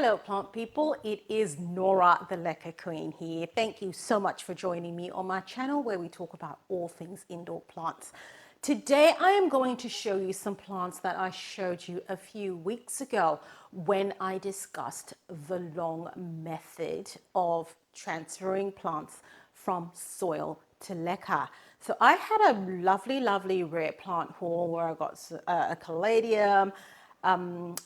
Hello plant people, it is Nora the Leca Queen here. Thank you so much for joining me on my channel where we talk about all things indoor plants. Today I am going to show you some plants that I showed you a few weeks ago when I discussed the long method of transferring plants from soil to leca. So I had a lovely rare plant haul where I got a Caladium, a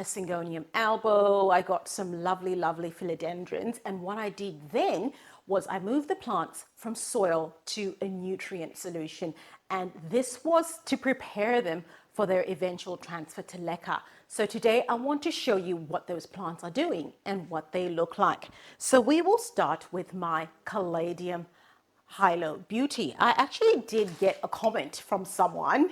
Syngonium Albo. I got some lovely Philodendrons, and what I did then was I moved the plants from soil to a nutrient solution, and this was to prepare them for their eventual transfer to leca. So today I want to show you what those plants are doing and what they look like. So we will start with my Caladium Hilo Beauty. I actually did get a comment from someone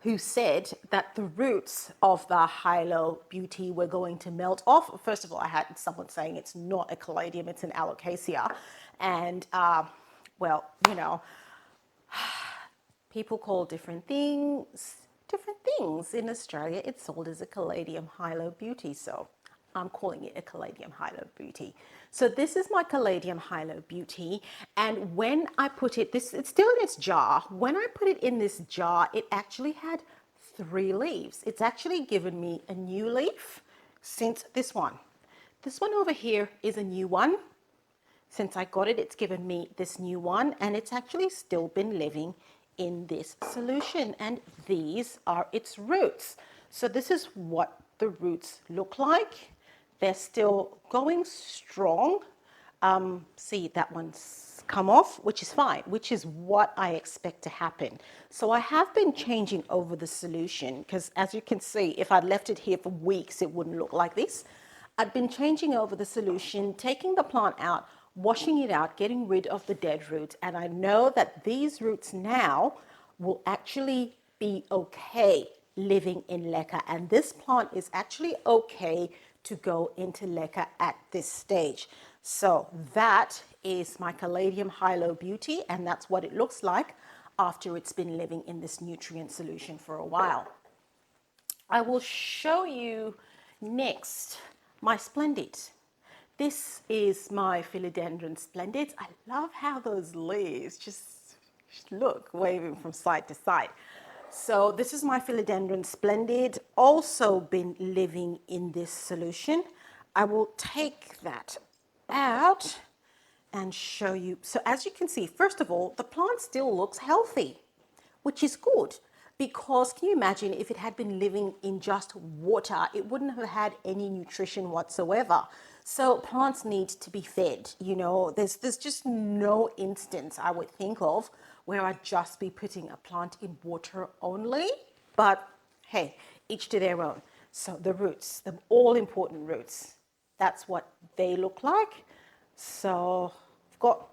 who said that the roots of the Hilo Beauty were going to melt off. First of all, I had someone saying it's not a caladium, it's an alocasia. And well, you know, people call different things. In Australia, it's sold as a Caladium Hilo Beauty, so I'm calling it a Caladium Hilo Beauty. So this is my Caladium Hilo Beauty, and when I put it, it's still in its jar. When I put it in this jar, it actually had 3 leaves. It's actually given me a new leaf since this one. This one over here is a new one. Since I got it, it's given me this new one, and it's actually still been living in this solution, and these are its roots. So this is what the roots look like. They're still going strong. See, that one's come off, which is fine, which is what I expect to happen. So I have been changing over the solution because, as you can see, if I'd left it here for weeks, it wouldn't look like this. I've been changing over the solution, taking the plant out, washing it out, getting rid of the dead roots. And I know that these roots now will actually be okay living in leca. And this plant is actually okay to go into leca at this stage. So that is my Caladium Hilo Beauty, and that's what it looks like after it's been living in this nutrient solution for a while. I will show you next my Splendid. This is my Philodendron Splendid. I love how those leaves just look waving from side to side. So this is my Philodendron Splendid, also been living in this solution. I will take that out and show you. So as you can see, first of all, the plant still looks healthy, which is good, because can you imagine if it had been living in just water, it wouldn't have had any nutrition whatsoever. So plants need to be fed, you know, there's just no instance I would think of where I'd just be putting a plant in water only, but hey, each to their own. So the roots, the all important roots, that's what they look like. So I've got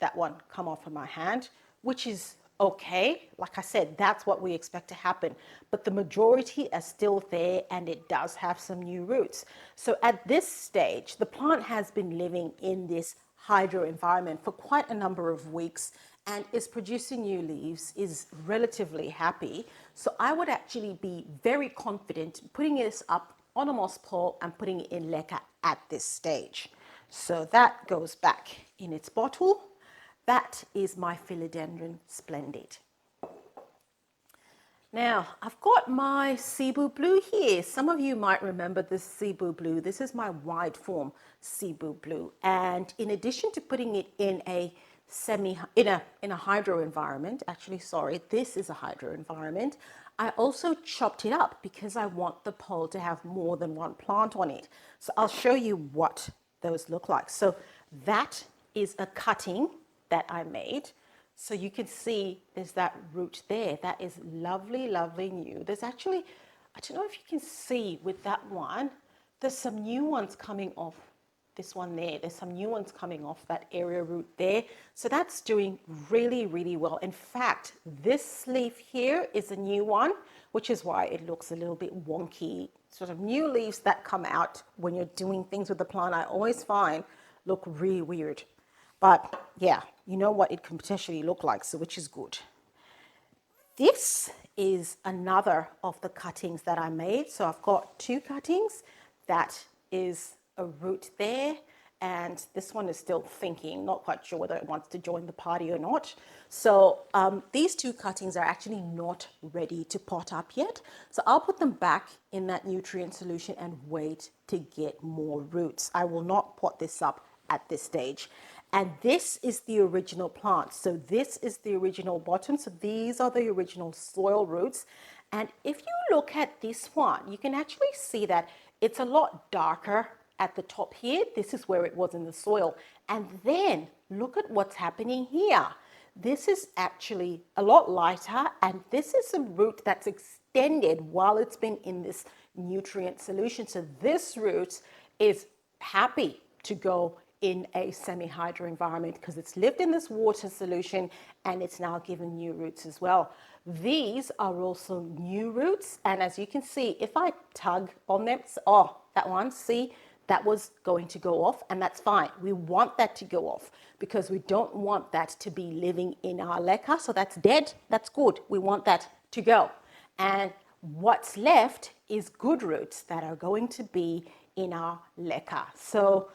that one come off of my hand, which is okay. Like I said, that's what we expect to happen, but the majority are still there and it does have some new roots. So at this stage, the plant has been living in this hydro environment for quite a number of weeks and is producing new leaves, is relatively happy. So I would actually be very confident putting this up on a moss pole and putting it in leca at this stage. So that goes back in its bottle. That is my Philodendron Splendid. Now, I've got my Cebu Blue here. Some of you might remember this Cebu Blue. This is my wide form Cebu Blue. And in addition to putting it in a hydro environment, actually, sorry, this is a hydro environment, I also chopped it up because I want the pole to have more than one plant on it. So I'll show you what those look like. So that is a cutting that I made. So you can see there's that root there. That is lovely new. There's actually, I don't know if you can see with that one, there's some new ones coming off this one there. There's some new ones coming off that area root there. So that's doing really well. In fact, this leaf here is a new one, which is why it looks a little bit wonky. Sort of new leaves that come out when you're doing things with the plant, I always find look really weird. But yeah, you know what it can potentially look like, so which is good. This is another of the cuttings that I made. So I've got 2 cuttings. That is a root there, and this one is still thinking, not quite sure whether it wants to join the party or not. So these two cuttings are actually not ready to pot up yet. So I'll put them back in that nutrient solution and wait to get more roots. I will not pot this up at this stage. And this is the original plant. So this is the original bottom. So these are the original soil roots. And if you look at this one, you can actually see that it's a lot darker at the top here. This is where it was in the soil. And then look at what's happening here. This is actually a lot lighter, and this is a root that's extended while it's been in this nutrient solution. So this root is happy to go in a semi-hydro environment because it's lived in this water solution and it's now given new roots as well. These are also new roots, and as you can see, if I tug on them, oh, that one, see, that was going to go off, and that's fine. We want that to go off because we don't want that to be living in our leca. So that's dead, that's good. We want that to go. And what's left is good roots that are going to be in our leca. So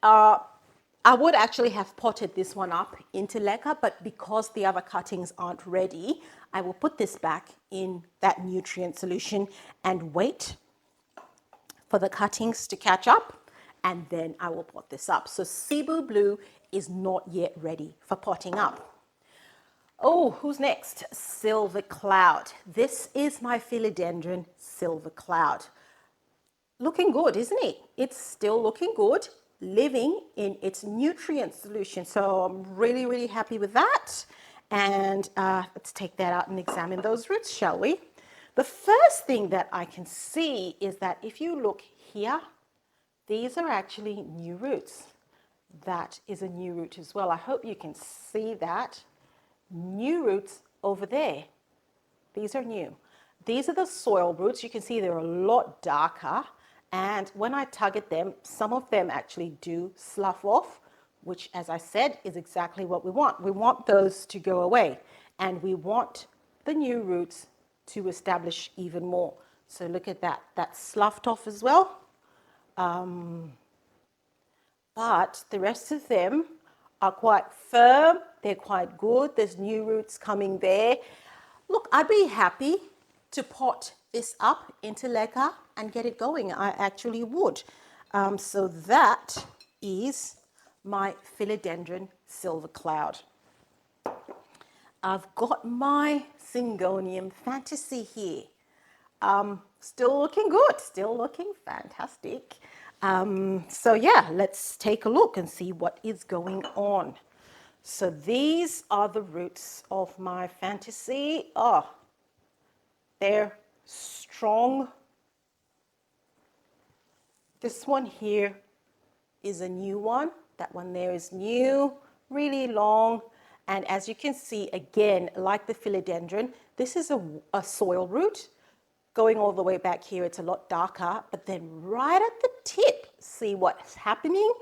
I would actually have potted this one up into leca, but because the other cuttings aren't ready, I will put this back in that nutrient solution and wait for the cuttings to catch up, and then I will pot this up. So Cebu Blue is not yet ready for potting up. Oh, who's next? Silver Cloud. This is my Philodendron Silver Cloud. Looking good, isn't it? It's still looking good, living in its nutrient solution. So I'm really, really happy with that. And let's take that out and examine those roots, shall we? The first thing that I can see is that if you look here, these are actually new roots. That is a new root as well. I hope you can see that. New roots over there. These are new. These are the soil roots. You can see they're a lot darker. And when I tug at them, some of them actually do slough off, which, as I said, is exactly what we want. We want those to go away, and we want the new roots to establish even more. So look at that. That's sloughed off as well. But the rest of them are quite firm. They're quite good. There's new roots coming there. Look, I'd be happy to pot this up into leca and get it going. I actually would. So that is my Philodendron Silver Cloud. I've got my Syngonium Fantasy here. Still looking good, still looking fantastic. So yeah, let's take a look and see what is going on. So these are the roots of my Fantasy. Oh, they're strong. This one here is a new one. That one there is new, really long. And as you can see, again, like the philodendron, this is a soil root. Going all the way back here, it's a lot darker, but then right at the tip, see what's happening?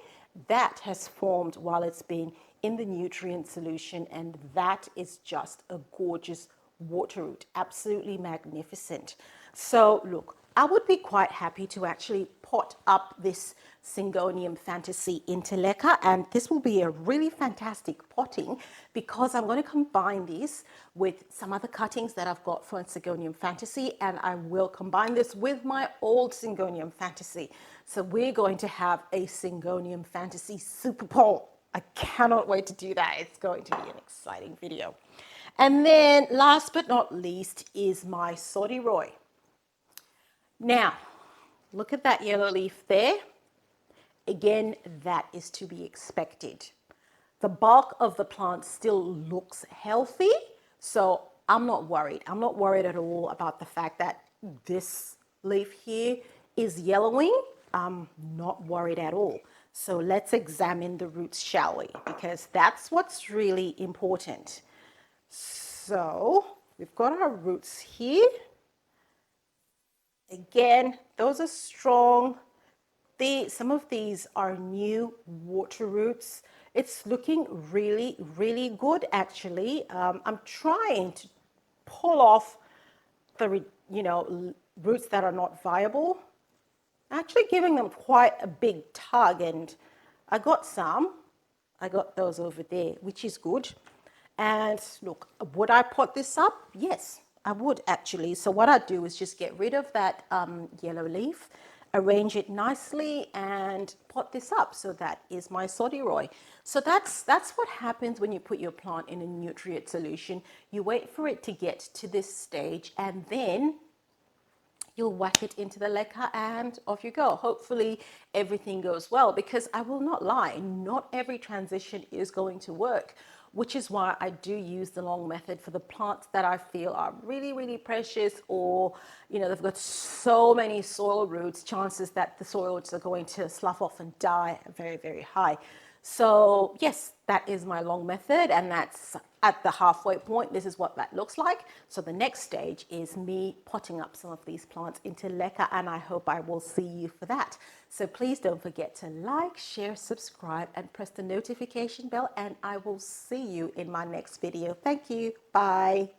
That has formed while it's been in the nutrient solution, and that is just a gorgeous water root, absolutely magnificent. So look, I would be quite happy to actually pot up this Syngonium Fantasy into leca, and this will be a really fantastic potting because I'm going to combine these with some other cuttings that I've got for Syngonium Fantasy, and I will combine this with my old Syngonium Fantasy. So we're going to have a Syngonium Fantasy super pot. I cannot wait to do that. It's going to be an exciting video. And then last but not least is my Sodiroi. Now, look at that yellow leaf there. Again, that is to be expected. The bulk of the plant still looks healthy, so I'm not worried. I'm not worried at all about the fact that this leaf here is yellowing. I'm not worried at all. So let's examine the roots, shall we? Because that's what's really important. So we've got our roots here. Again, those are strong. Some of these are new water roots. It's looking really, really good, actually. I'm trying to pull off the, roots that are not viable. Actually giving them quite a big tug, and I got some. I got those over there, which is good. And look, would I pot this up? Yes, I would actually. So what I do is just get rid of that yellow leaf, arrange it nicely, and pot this up. So that is my Sodiroi. So that's what happens when you put your plant in a nutrient solution. You wait for it to get to this stage, and then you'll whack it into the leca and off you go. Hopefully everything goes well, because I will not lie, not every transition is going to work, which is why I do use the long method for the plants that I feel are really, really precious, or, you know, they've got so many soil roots, chances that the soil roots are going to slough off and die are very, very high. So yes, that is my long method, and that's at the halfway point. This is what that looks like. So the next stage is me potting up some of these plants into leca, and I hope I will see you for that. So please don't forget to like, share, subscribe, and press the notification bell, and I will see you in my next video. Thank you. Bye.